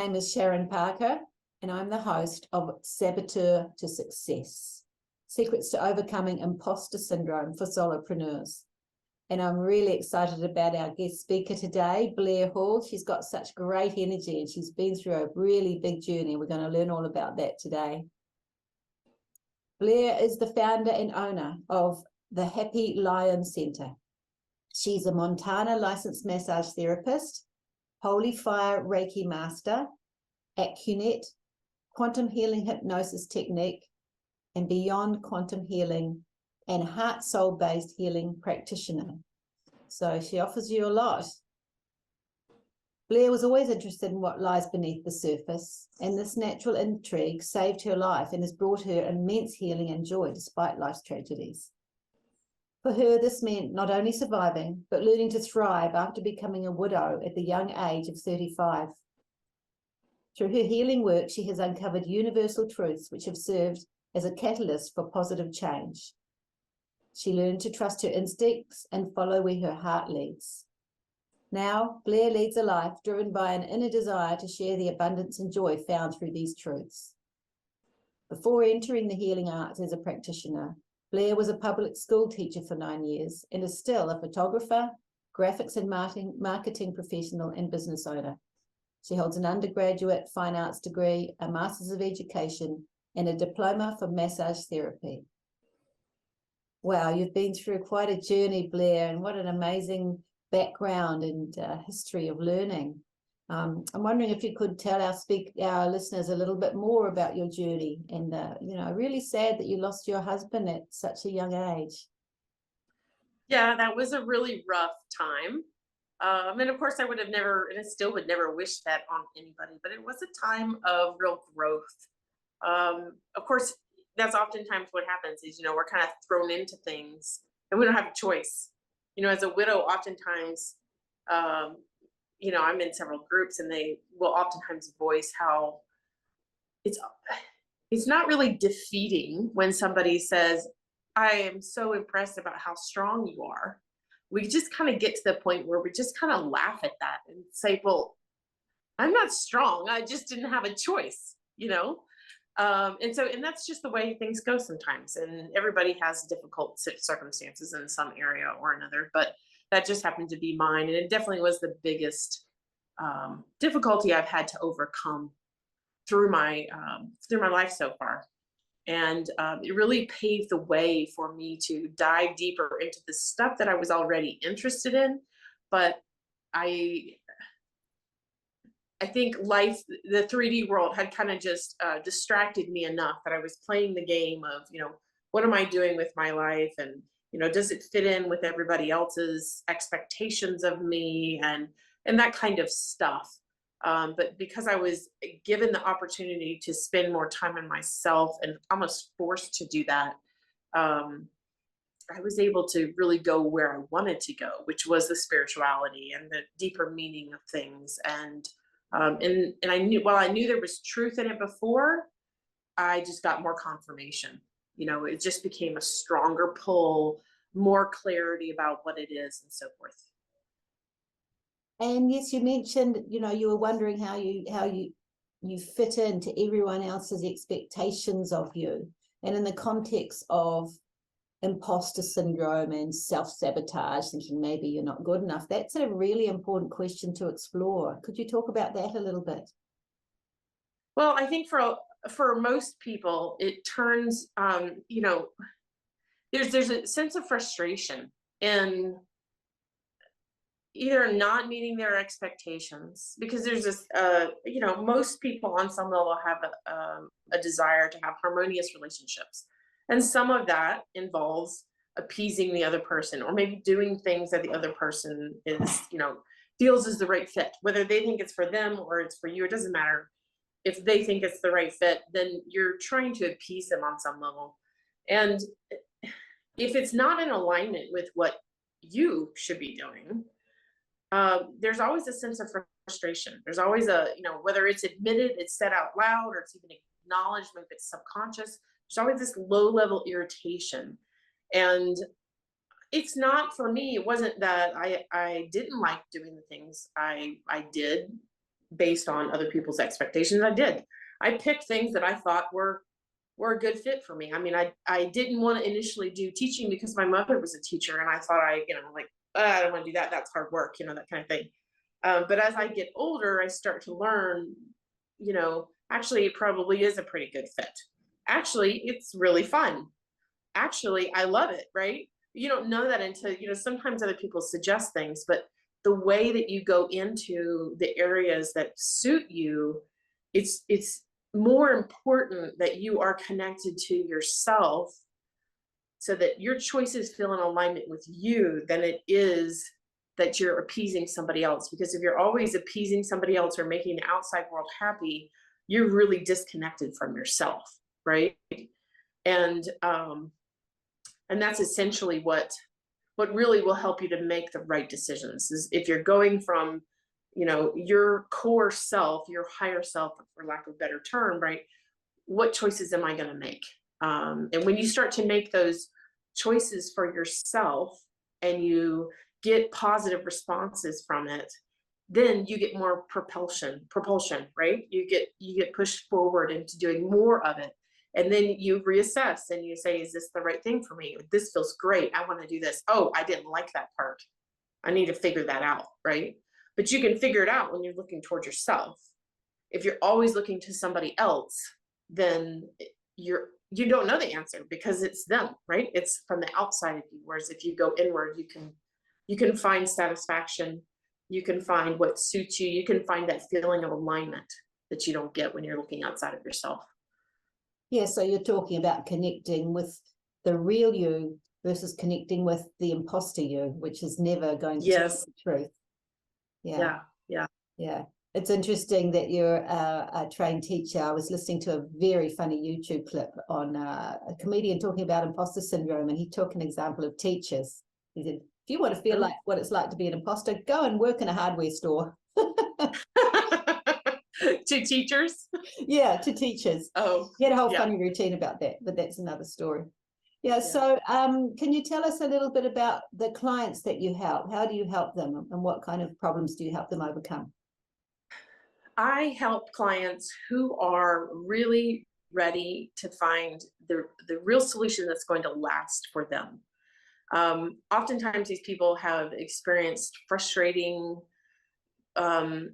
name is Sharon Parker, and I'm the host of Saboteur to Success, Secrets to Overcoming Imposter Syndrome for Solopreneurs. And I'm really excited about our guest speaker today, Blaire Hall. She's got such great energy and she's been through a really big journey. We're going to learn all about that today. Blaire is the founder and owner of the Happy Lion Center. She's a Montana licensed massage therapist, Holy Fire Reiki master, Acunet, quantum healing hypnosis technique, and beyond quantum healing and heart soul based healing practitioner. So she offers you a lot. Blaire was always interested in what lies beneath the surface, and this natural intrigue saved her life and has brought her immense healing and joy despite life's tragedies. For her, this meant not only surviving, but learning to thrive after becoming a widow at the young age of 35. Through her healing work, she has uncovered universal truths which have served as a catalyst for positive change. She learned to trust her instincts and follow where her heart leads. Now, Blaire leads a life driven by an inner desire to share the abundance and joy found through these truths. Before entering the healing arts as a practitioner, Blaire was a public school teacher for 9 years and is still a photographer, graphics and marketing professional, and business owner. She holds an undergraduate fine arts degree, a master's of education, and a diploma for massage therapy. Wow, you've been through quite a journey, Blaire, and what an amazing background and history of learning. I'm wondering if you could tell our listeners a little bit more about your journey, and really sad that you lost your husband at such a young age. Yeah, that was a really rough time. And of course I would have never, and I still would never wish that on anybody, but it was a time of real growth. Of course, that's oftentimes what happens is, we're kind of thrown into things and we don't have a choice. As a widow, oftentimes, I'm in several groups and they will oftentimes voice how it's not really defeating when somebody says, I am so impressed about how strong you are. We just kind of get to the point where we just kind of laugh at that and say, well, I'm not strong. I just didn't have a choice, And that's just the way things go sometimes. And everybody has difficult circumstances in some area or another, but that just happened to be mine. And it definitely was the biggest difficulty I've had to overcome through my life so far. And it really paved the way for me to dive deeper into the stuff that I was already interested in. But I think life, the 3D world had kind of just distracted me enough that I was playing the game of, what am I doing with my life? And, does it fit in with everybody else's expectations of me and that kind of stuff. But because I was given the opportunity to spend more time on myself and almost forced to do that, I was able to really go where I wanted to go, which was the spirituality and the deeper meaning of things. And I knew, while I knew there was truth in it before, I just got more confirmation. It just became a stronger pull, more clarity about what it is and so forth. And yes, you mentioned, you were wondering how you fit into everyone else's expectations of you. And in the context of imposter syndrome and self-sabotage, thinking maybe you're not good enough, that's a really important question to explore. Could you talk about that a little bit? Well, I think for most people, it turns, there's a sense of frustration in either not meeting their expectations, because there's this, most people on some level have a desire to have harmonious relationships. And some of that involves appeasing the other person, or maybe doing things that the other person is, feels is the right fit, whether they think it's for them or it's for you. It doesn't matter. If they think it's the right fit, then you're trying to appease them on some level. And if it's not in alignment with what you should be doing, there's always a sense of frustration. There's always whether it's admitted, it's said out loud, or it's even acknowledged, maybe it's subconscious, there's always this low level irritation. And it's not, for me, it wasn't that I didn't like doing the things I did. based on other people's expectations. I picked things that I thought were a good fit for me. I mean, I didn't want to initially do teaching because my mother was a teacher, and I thought I don't want to do that. That's hard work, that kind of thing. But as I get older, I start to learn, actually, it probably is a pretty good fit. Actually, it's really fun. Actually, I love it, right? You don't know that until, sometimes other people suggest things, but the way that you go into the areas that suit you, it's more important that you are connected to yourself so that your choices feel in alignment with you than it is that you're appeasing somebody else. Because if you're always appeasing somebody else or making the outside world happy, you're really disconnected from yourself, right? And that's essentially what really will help you to make the right decisions. Is if you're going from, your core self, your higher self, for lack of a better term, right? What choices am I going to make? And when you start to make those choices for yourself and you get positive responses from it, then you get more propulsion, right? You get pushed forward into doing more of it. And then you reassess and you say, is this the right thing for me? This feels great. I want to do this. Oh, I didn't like that part. I need to figure that out, right? But you can figure it out when you're looking toward yourself. If you're always looking to somebody else, then you don't know the answer because it's them, right? It's from the outside of you. Whereas if you go inward, you can find satisfaction. You can find what suits you. You can find that feeling of alignment that you don't get when you're looking outside of yourself. Yeah, so you're talking about connecting with the real you versus connecting with the imposter you, which is never going to tell the truth. Yeah. It's interesting that you're a trained teacher. I was listening to a very funny YouTube clip on a comedian talking about imposter syndrome, and he took an example of teachers. He said, if you want to feel like what it's like to be an imposter, go and work in a hardware store. To teachers? Yeah, to teachers. Oh, he had a whole funny routine about that, but that's another story. Yeah, so can you tell us a little bit about the clients that you help? How do you help them, and what kind of problems do you help them overcome? I help clients who are really ready to find the real solution that's going to last for them. Oftentimes these people have experienced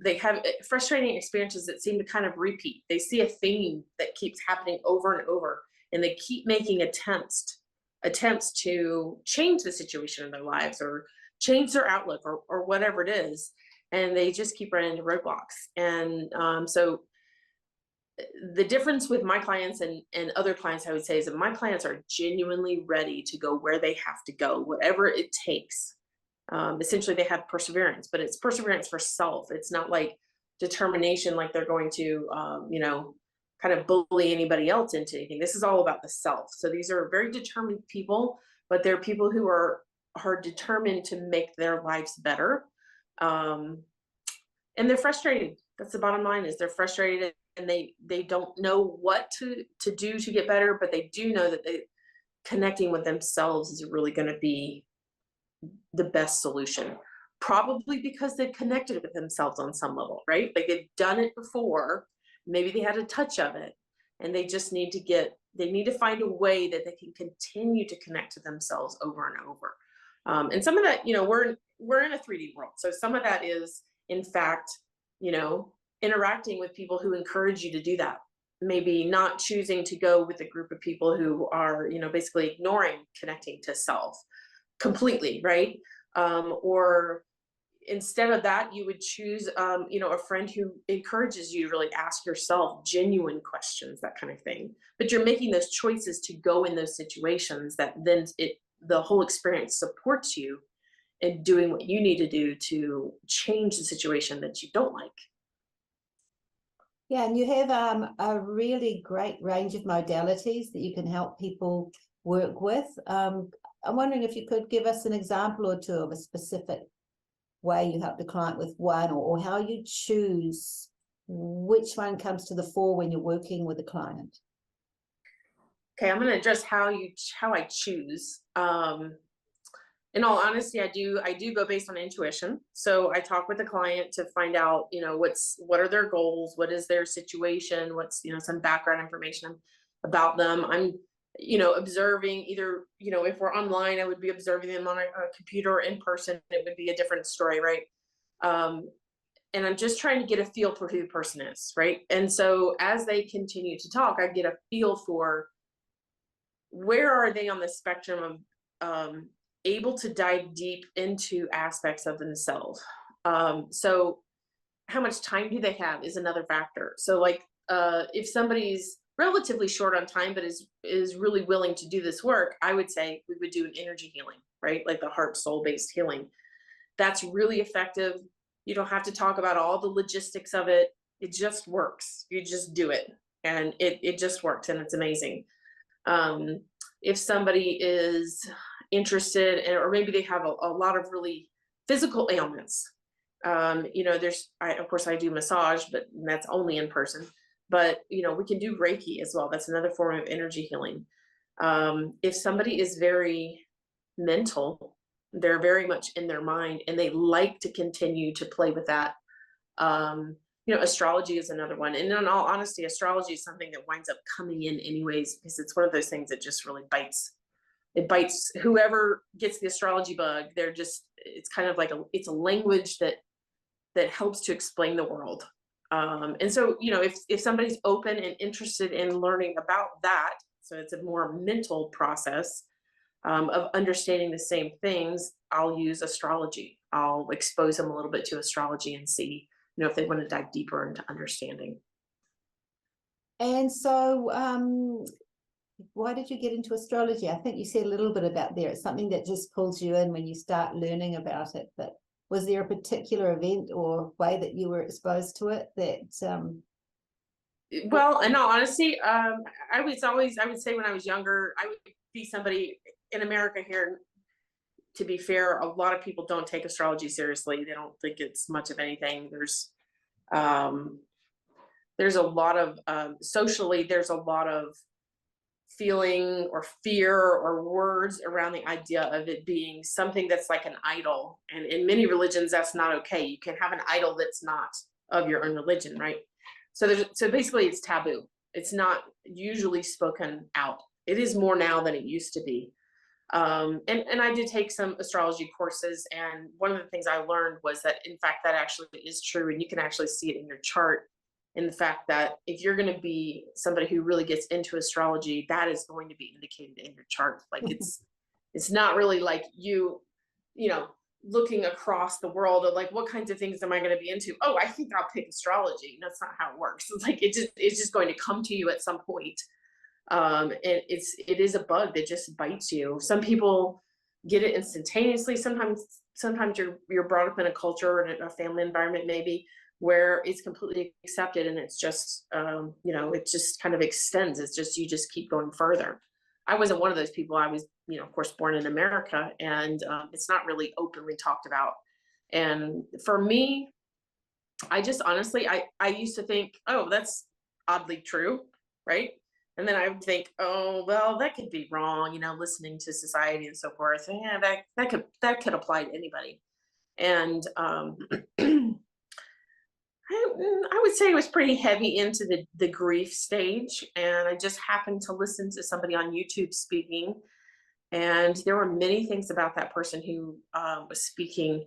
they have frustrating experiences that seem to kind of repeat. They see a theme that keeps happening over and over, and they keep making attempts to change the situation in their lives or change their outlook or whatever it is. And they just keep running into roadblocks. And so the difference with my clients and other clients, I would say, is that my clients are genuinely ready to go where they have to go, whatever it takes. Essentially, they have perseverance, but it's perseverance for self. It's not like determination, like they're going to, kind of bully anybody else into anything. This is all about the self. So these are very determined people, but they're people who are determined to make their lives better. And they're frustrated. That's the bottom line, is they're frustrated and they don't know what to do to get better, but they do know that connecting with themselves is really going to be the best solution, probably because they've connected with themselves on some level, right? Like they've done it before, maybe they had a touch of it, and they just need to find a way that they can continue to connect to themselves over and over. And some of that, we're in a 3D world. So some of that is, in fact, interacting with people who encourage you to do that. Maybe not choosing to go with a group of people who are, basically ignoring connecting to self completely, right? Or instead of that, you would choose, a friend who encourages you to really ask yourself genuine questions, that kind of thing. But you're making those choices to go in those situations that then the whole experience supports you in doing what you need to do to change the situation that you don't like. Yeah, and you have a really great range of modalities that you can help people work with. I'm wondering if you could give us an example or two of a specific way you help the client with one, or how you choose which one comes to the fore when you're working with a client. Okay, I'm going to address how I choose. in all honesty, I do go based on intuition. So I talk with the client to find out, what are their goals, what is their situation, what's, some background information about them. I'm, observing either, if we're online, I would be observing them on a computer, or in person, it would be a different story, right? And I'm just trying to get a feel for who the person is, right? And so as they continue to talk, I get a feel for where are they on the spectrum of able to dive deep into aspects of themselves. So how much time do they have is another factor. So like if somebody's relatively short on time but is really willing to do this work, I would say we would do an energy healing, right? Like the heart soul based healing. That's really effective. You don't have to talk about all the logistics of it. It just works. You just do it, and it just works, and it's amazing. If somebody is interested or maybe they have a lot of really physical ailments, of course I do massage, but that's only in person. But we can do Reiki as well. That's another form of energy healing. If somebody is very mental, they're very much in their mind and they like to continue to play with that. Astrology is another one. And in all honesty, astrology is something that winds up coming in anyways, because it's one of those things that just really bites. It bites whoever gets the astrology bug. It's kind of like it's a language that helps to explain the world. And so, if somebody's open and interested in learning about that, so it's a more mental process of understanding the same things, I'll use astrology. I'll expose them a little bit to astrology and see, if they want to dive deeper into understanding. And so, why did you get into astrology? I think you said a little bit about there. It's something that just pulls you in when you start learning about it. But was there a particular event or way that you were exposed to it that? Well, in all honesty, I would say when I was younger, I would be somebody in America here. To be fair, a lot of people don't take astrology seriously. They don't think it's much of anything. There's a lot of socially, there's a lot of feeling or fear or words around the idea of it being something that's like an idol. And in many religions, that's not okay. You can have an idol that's not of your own religion, right? So basically it's taboo. It's not usually spoken out. It is more now than it used to be. And I did take some astrology courses, and one of the things I learned was that in fact that actually is true, and you can actually see it in your chart, in the fact that if you're going to be somebody who really gets into astrology, that is going to be indicated in your chart. Like it's not really like you looking across the world of like, what kinds of things am I going to be into? Oh, I think I'll pick astrology. That's not how it works. It's like it's just going to come to you at some point. And it is a bug that just bites you. Some people get it instantaneously. Sometimes you're brought up in a culture and a family environment maybe where it's completely accepted, and it's just it just kind of extends. It's just you just keep going further. I wasn't one of those people. I was of course born in America, and it's not really openly talked about. And for me, I just honestly I used to think, oh, that's oddly true, right? And then I would think, oh, well, that could be wrong, listening to society and so forth. Yeah, that could apply to anybody. And I would say it was pretty heavy into the grief stage. And I just happened to listen to somebody on YouTube speaking. And there were many things about that person who was speaking.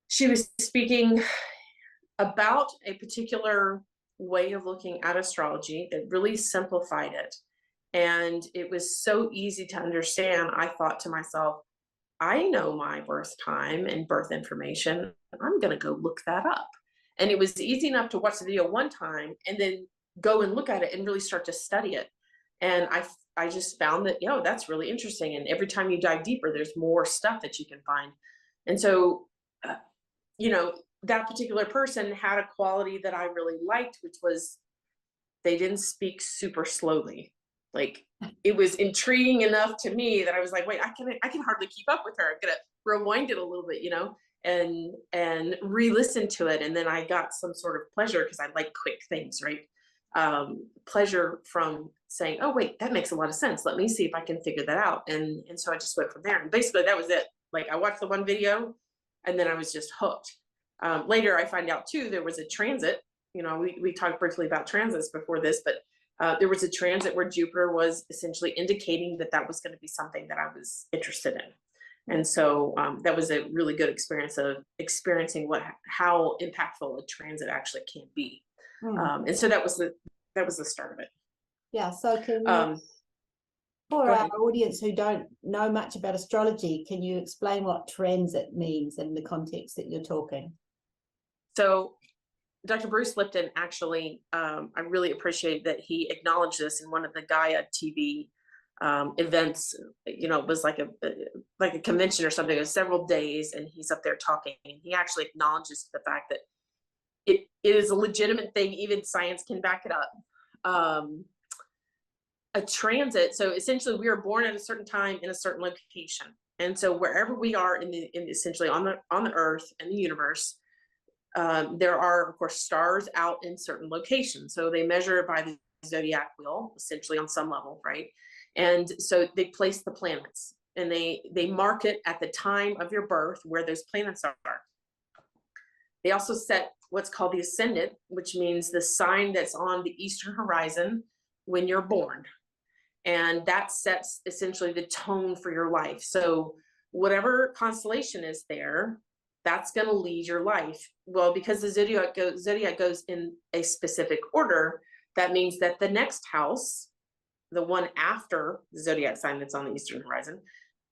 She was speaking about a particular way of looking at astrology that really simplified it. And it was so easy to understand. I thought to myself, I know my birth time and birth information. I'm going to go look that up. And it was easy enough to watch the video one time and then go and look at it and really start to study it. And I just found that, that's really interesting. And every time you dive deeper, there's more stuff that you can find. And so, that particular person had a quality that I really liked, which was they didn't speak super slowly. Like it was intriguing enough to me that I was like, wait, I can hardly keep up with her. I'm gonna rewind it a little bit, and re-listen to it. And then I got some sort of pleasure because I like quick things, right? Pleasure from saying, oh wait, that makes a lot of sense, let me see if I can figure that out. And so I just went from there, and basically that was it. Like, I watched the one video and then I was just hooked. Later I find out too, there was a transit, we talked briefly about transits before this, but there was a transit where Jupiter was essentially indicating that that was going to be something that I was interested in. And so that was a really good experience of experiencing how impactful a transit actually can be. And so that was the start of it. Yeah, so can you, Um, for go our ahead. audience who don't know much about astrology, can you explain what transit means in the context that you're talking? So Dr. Bruce Lipton actually, I really appreciate that he acknowledged this in one of the Gaia TV events. It was like a convention or something. It was several days, and he's up there talking. And he actually acknowledges the fact that it is a legitimate thing. Even science can back it up. A transit. So essentially, we are born at a certain time in a certain location, and so wherever we are in essentially on the Earth and the universe. There are, of course, stars out in certain locations. So they measure it by the zodiac wheel, essentially on some level, right? And so they place the planets, and they mark it at the time of your birth where those planets are. They also set what's called the ascendant, which means the sign that's on the eastern horizon when you're born. And that sets essentially the tone for your life. So whatever constellation is there, that's going to lead your life. Well, because the zodiac goes in a specific order, that means that the next house, the one after the zodiac sign that's on the eastern horizon,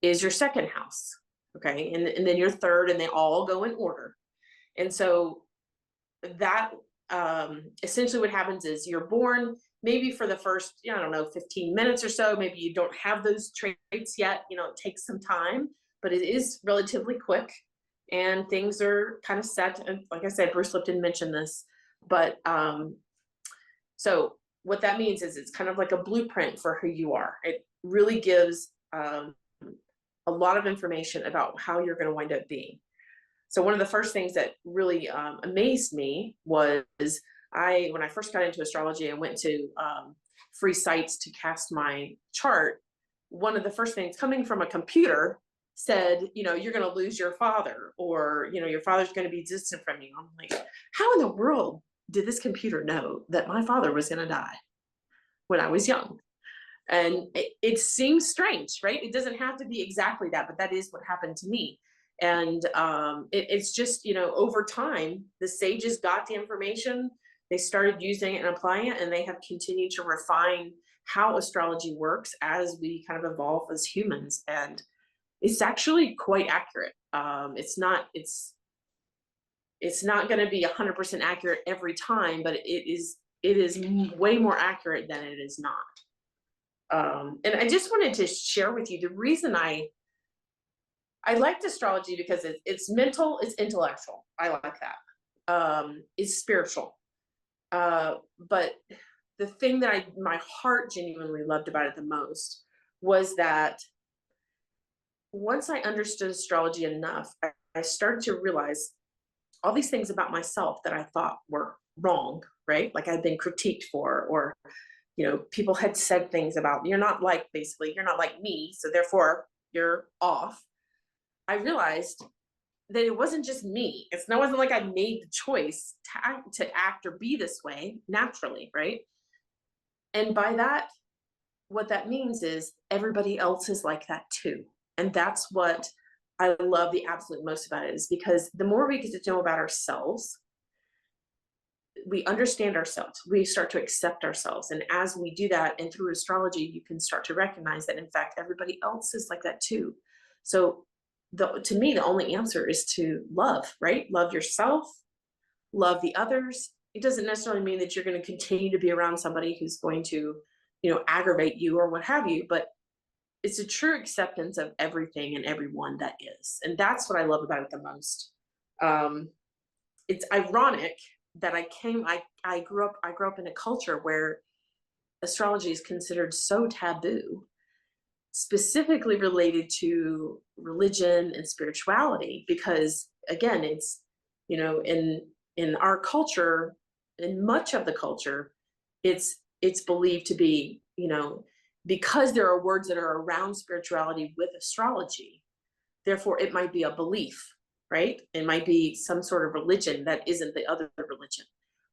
is your second house. Okay. And then your third, and they all go in order. And so that essentially what happens is you're born, maybe for the first, 15 minutes or so, maybe you don't have those traits yet, it takes some time, but it is relatively quick, and things are kind of set. And like I said, Bruce Lipton mentioned this, but so what that means is it's kind of like a blueprint for who you are. It really gives a lot of information about how you're going to wind up being. So one of the first things that really amazed me was when I first got into astrology and went to free sites to cast my chart. One of the first things coming from a computer said, you're going to lose your father, or, your father's going to be distant from you. I'm like, how in the world did this computer know that my father was going to die when I was young? And it seems strange, right? It doesn't have to be exactly that, but that is what happened to me. And it's just, over time, the sages got the information, they started using it and applying it, and they have continued to refine how astrology works as we kind of evolve as humans. And it's actually quite accurate. It's not going to be 100% accurate every time, but it is way more accurate than it is not. And I just wanted to share with you the reason I liked astrology, because it's mental, it's intellectual. I like that. It's spiritual. But the thing that my heart genuinely loved about it the most was that once I understood astrology enough, I started to realize all these things about myself that I thought were wrong, right? Like I'd been critiqued for, or, people had said things about, you're not like me, so therefore you're off. I realized that it wasn't just me. It wasn't like I made the choice to act or be this way naturally, right? And by that, what that means is everybody else is like that too. And that's what I love the absolute most about it, is because the more we get to know about ourselves, we understand ourselves, we start to accept ourselves. And as we do that, and through astrology, you can start to recognize that in fact, everybody else is like that too. So to me, the only answer is to love, right? Love yourself, love the others. It doesn't necessarily mean that you're going to continue to be around somebody who's going to, aggravate you or what have you, but it's a true acceptance of everything and everyone that is. And that's what I love about it the most. It's ironic that I grew up in a culture where astrology is considered so taboo, specifically related to religion and spirituality, because again, it's, in our culture, in much of the culture, it's believed to be you know, because there are words that are around spirituality with astrology, therefore it might be a belief, right? It might be some sort of religion that isn't the other religion.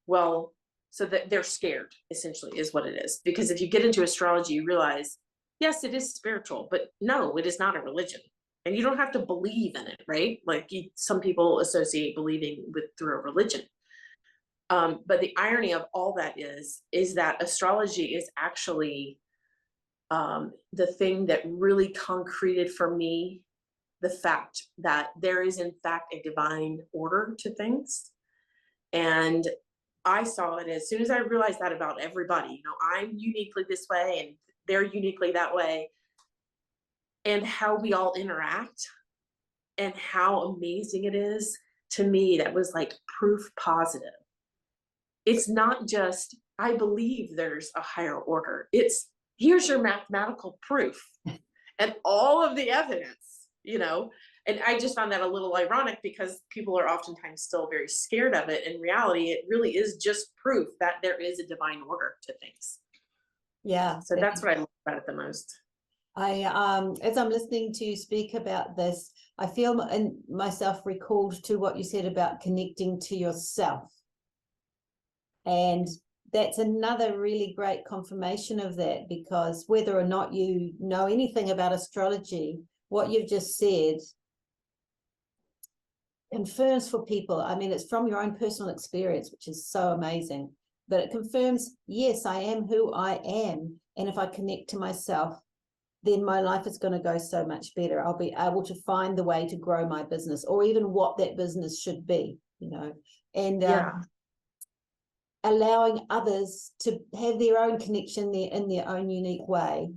Well, so that they're scared, essentially, is what it is. Because if you get into astrology, you realize, yes, it is spiritual, but no, it is not a religion. And you don't have to believe in it, right? Like some people associate believing with through a religion. But the irony of all that is that astrology is actually the thing that really concreted for me the fact that there is in fact a divine order to things. And I saw it as soon as I realized that about everybody. You know, I'm uniquely this way and they're uniquely that way. And how we all interact and how amazing it is, to me, that was like proof positive. It's not just, I believe there's a higher order. It's, here's your mathematical proof and all of the evidence, you know. And I just found that a little ironic because people are oftentimes still very scared of it. In reality, it really is just proof that there is a divine order to things. Yeah. So that's what I love about it the most. As I'm listening to you speak about this, I feel myself recalled to what you said about connecting to yourself. And that's another really great confirmation of that, because whether or not you know anything about astrology, what you've just said confirms for people. I mean, it's from your own personal experience, which is so amazing, but it confirms, yes, I am who I am. And if I connect to myself, then my life is going to go so much better. I'll be able to find the way to grow my business, or even what that business should be, you know, and allowing others to have their own connection there in their own unique way.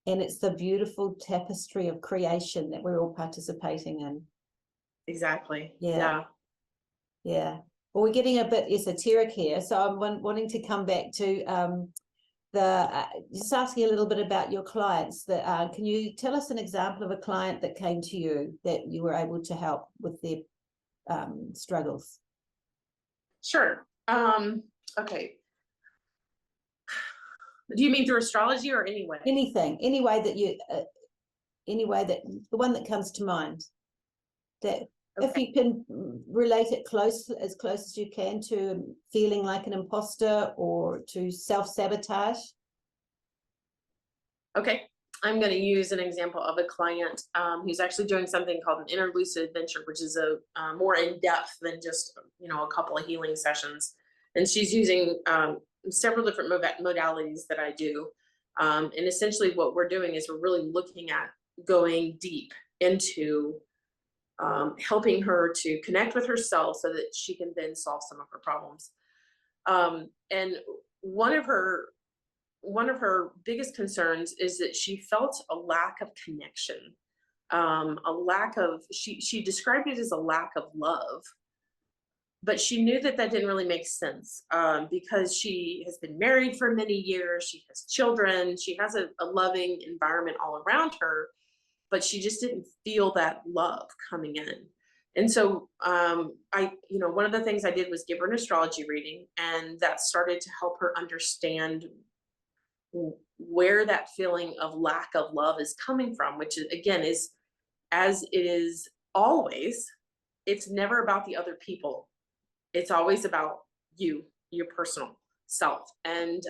And it's the beautiful tapestry of creation that we're all participating in. Exactly. Yeah. Well, we're getting a bit esoteric here, so I'm wanting to come back to just asking a little bit about your clients. That can you tell us an example of a client that came to you that you were able to help with their struggles? Sure. Okay. Do you mean through astrology or any way? Anything, any way that the one that comes to mind. That Okay. if you can relate it as close as you can to feeling like an imposter or to self-sabotage. Okay, I'm going to use an example of a client who's actually doing something called an inner lucid adventure, which is a more in depth than just, you know, a couple of healing sessions. And she's using several different modalities that I do. And essentially what we're doing is we're really looking at going deep into helping her to connect with herself so that she can then solve some of her problems. And one of her biggest concerns is that she felt a lack of connection, a lack of, she described it as a lack of love, but she knew that that didn't really make sense because she has been married for many years, she has children, she has a loving environment all around her, but she just didn't feel that love coming in. And so one of the things I did was give her an astrology reading, and that started to help her understand where that feeling of lack of love is coming from, which is, again, is, as it is always, it's never about the other people. It's always about you, your personal self. And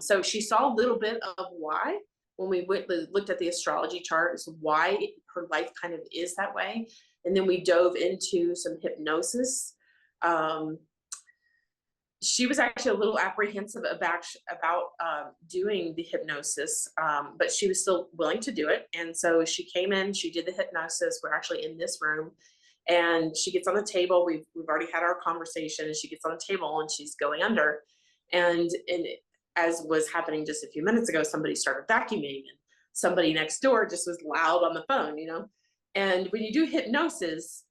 so she saw a little bit of why when we looked at the astrology chart, is why her life kind of is that way. And then we dove into some hypnosis. She was actually a little apprehensive about doing the hypnosis, but she was still willing to do it. And so she came in, she did the hypnosis. We're actually in this room, and she gets on the table. We've already had our conversation, and she gets on the table and she's going under. And as was happening just a few minutes ago, somebody started vacuuming, and somebody next door just was loud on the phone, you know? And when you do hypnosis,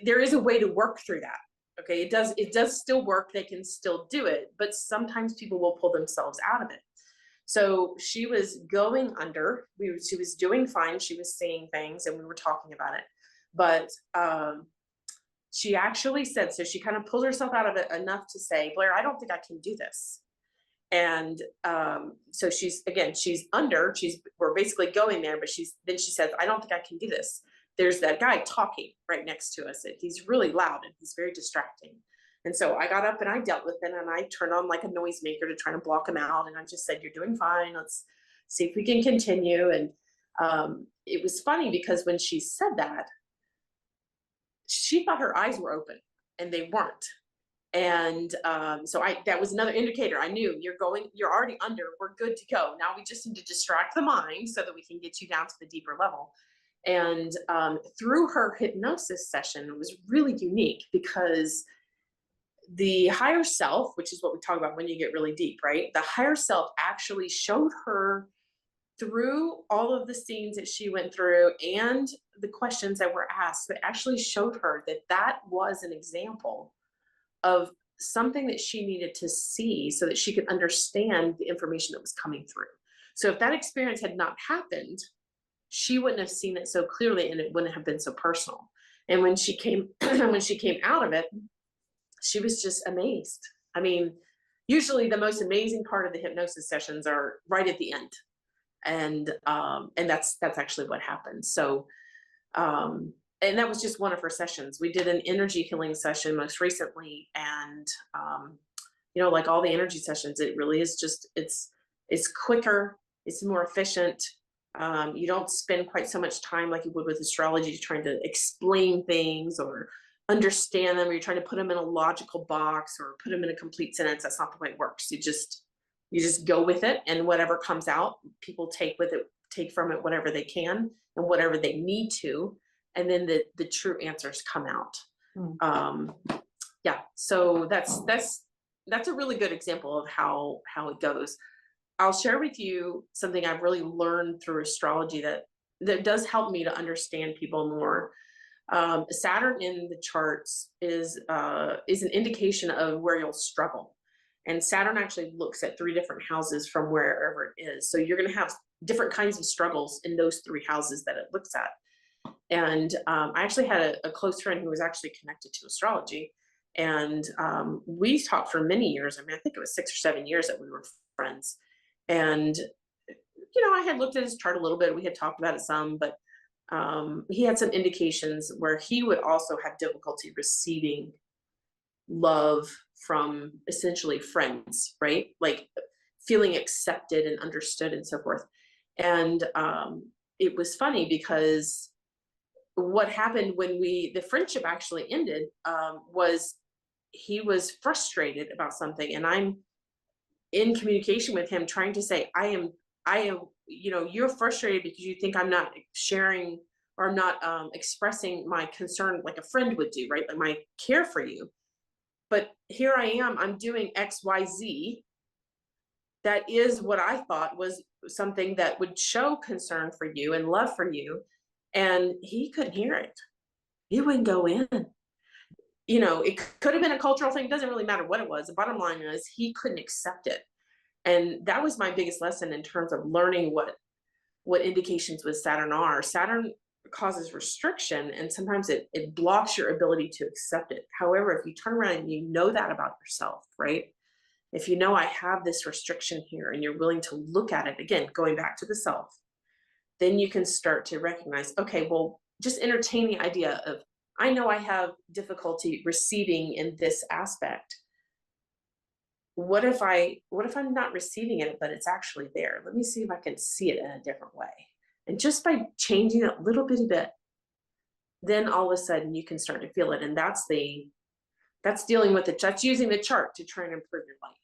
there is a way to work through that. Okay, it does still work. They can still do it, but sometimes people will pull themselves out of it. So she was going under, she was doing fine. She was seeing things and we were talking about it, but she actually said, so she kind of pulled herself out of it enough to say, Blaire, I don't think I can do this. And so we're basically going there, but then she says, I don't think I can do this. There's that guy talking right next to us, and he's really loud and he's very distracting. And so I got up and I dealt with it, and I turned on like a noisemaker to try to block him out. And I just said, you're doing fine. Let's see if we can continue. And it was funny because when she said that, she thought her eyes were open and they weren't. And so that was another indicator. I knew you're already under, we're good to go. Now we just need to distract the mind so that we can get you down to the deeper level. And through her hypnosis session, it was really unique because the higher self, which is what we talk about when you get really deep, right? The higher self actually showed her, through all of the scenes that she went through and the questions that were asked, but actually showed her that that was an example of something that she needed to see so that she could understand the information that was coming through. So if that experience had not happened, she wouldn't have seen it so clearly, and it wouldn't have been so personal. And when she came out of it, she was just amazed. I mean, usually the most amazing part of the hypnosis sessions are right at the end. And that's actually what happened. So, and that was just one of her sessions. We did an energy healing session most recently, and like all the energy sessions, it really is just it's quicker, it's more efficient. You don't spend quite so much time like you would with astrology trying to explain things or understand them, or you're trying to put them in a logical box or put them in a complete sentence. That's not the way it works. You just go with it, and whatever comes out, people take from it whatever they can and whatever they need to, and then the true answers come out. Yeah, so that's a really good example of how it goes. I'll share with you something I've really learned through astrology that does help me to understand people more. Saturn in the charts is an indication of where you'll struggle. And Saturn actually looks at 3 different houses from wherever it is. So you're going to have different kinds of struggles in those 3 houses that it looks at. And I actually had a close friend who was actually connected to astrology. And we talked for many years. I mean, I think it was 6 or 7 years that we were friends. And, I had looked at his chart a little bit. We had talked about it some, but he had some indications where he would also have difficulty receiving love from essentially friends, right? Like feeling accepted and understood and so forth. And it was funny because what happened when the friendship actually ended was he was frustrated about something, and I'm in communication with him trying to say, I am, you're frustrated because you think I'm not sharing or I'm not expressing my concern like a friend would do, right? Like my care for you. But here I am, I'm doing XYZ. That is what I thought was something that would show concern for you and love for you. And he couldn't hear it. It wouldn't go in. It could have been a cultural thing. It doesn't really matter what it was. The bottom line is he couldn't accept it. And that was my biggest lesson in terms of learning what indications with Saturn are. Saturn causes restriction, and sometimes it blocks your ability to accept it. However, if you turn around and you know that about yourself, right? If you know I have this restriction here and you're willing to look at it, again, going back to the self, then you can start to recognize, okay, well, just entertain the idea of, I know I have difficulty receiving in this aspect. What if I'm not receiving it, but it's actually there? Let me see if I can see it in a different way. And just by changing it a little bitty bit, then all of a sudden you can start to feel it. And that's dealing with it. That's using the chart to try and improve your life.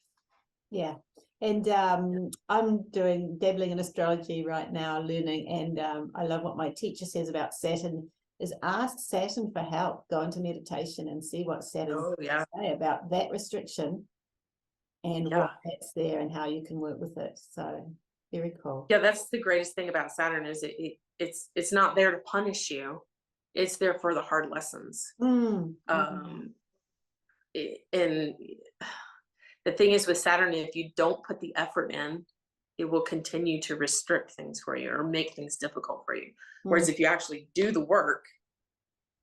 Yeah. And I'm dabbling in astrology right now, learning, and I love what my teacher says about Saturn, is ask Saturn for help. Go into meditation and see what Saturn say about that restriction and what that's there and how you can work with it. So very cool. Yeah, that's the greatest thing about Saturn is it's not there to punish you. It's there for the hard lessons. And the thing is with Saturn, if you don't put the effort in, it will continue to restrict things for you or make things difficult for you. Whereas if you actually do the work,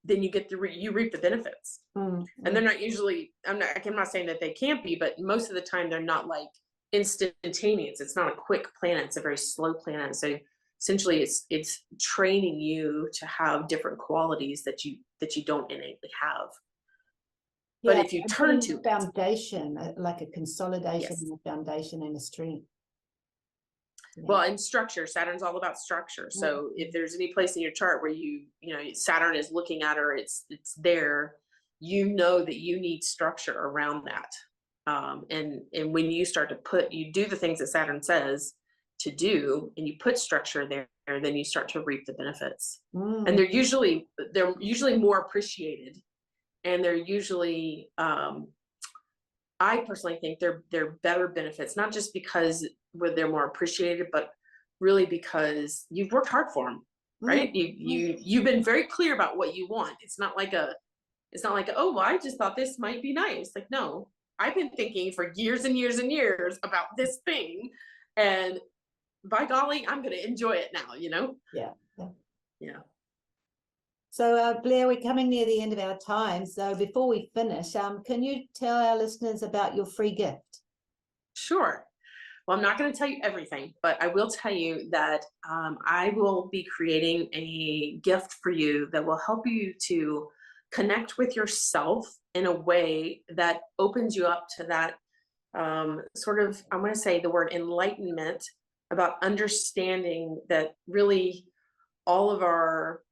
then you get you reap the benefits. And they're not usually, I'm not saying that they can't be, but most of the time they're not like instantaneous. It's not a quick planet. It's a very slow planet. So essentially, it's training you to have different qualities that you don't innately have. But Yeah, if you and turn putting to a foundation, like a consolidation yes, and a foundation and a strength. Yeah. well, in structure, Saturn's all about structure. So if there's any place in your chart where you know Saturn is looking at, or it's there, you know that you need structure around that. And when you start to you do the things that Saturn says to do, and you put structure there, then you start to reap the benefits. And they're usually more appreciated, and they're usually I personally think they're better benefits, not just because they're more appreciated, but really because you've worked hard for them, right? You've been very clear about what you want. It's not like oh, well, I just thought this might be nice. Like, no, I've been thinking for years and years and years about this thing, and by golly, I'm going to enjoy it now. Yeah. So, Blaire, we're coming near the end of our time. So before we finish, can you tell our listeners about your free gift? Sure. Well, I'm not going to tell you everything, but I will tell you that I will be creating a gift for you that will help you to connect with yourself in a way that opens you up to that sort of, I'm going to say the word enlightenment, about understanding that really all of our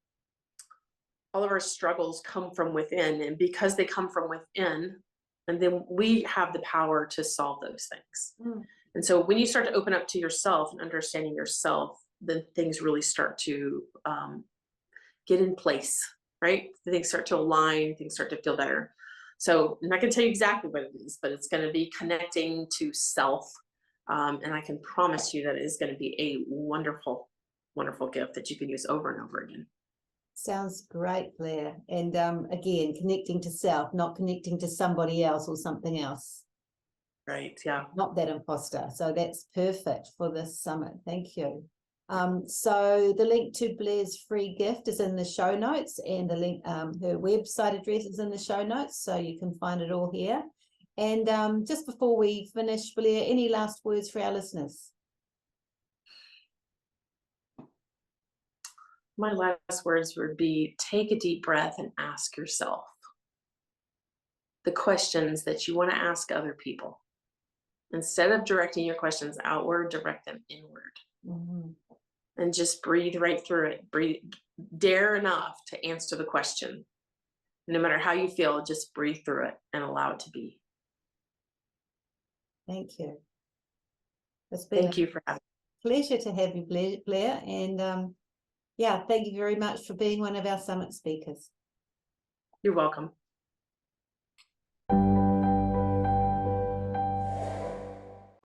struggles come from within, and because they come from within, and then we have the power to solve those things. And so when you start to open up to yourself and understanding yourself, then things really start to get in place, right? Things start to align, things start to feel better. So I'm not going to tell you exactly what it is, but it's going to be connecting to self. And I can promise you that it is going to be a wonderful, wonderful gift that you can use over and over again. Sounds great, Blaire. And again, connecting to self, not connecting to somebody else or something else. Right. Yeah. Not that imposter. So that's perfect for this summit. Thank you. So the link to Blaire's free gift is in the show notes, and the link, her website address is in the show notes, so you can find it all here. And just before we finish, Blaire, any last words for our listeners? My last words would be, take a deep breath and ask yourself the questions that you want to ask other people. Instead of directing your questions outward, direct them inward. And just breathe right through it. Dare enough to answer the question. No matter how you feel, just breathe through it and allow it to be. Thank you. It's been Thank you for having me. Pleasure to have you, Blaire. And yeah, thank you very much for being one of our summit speakers. You're welcome.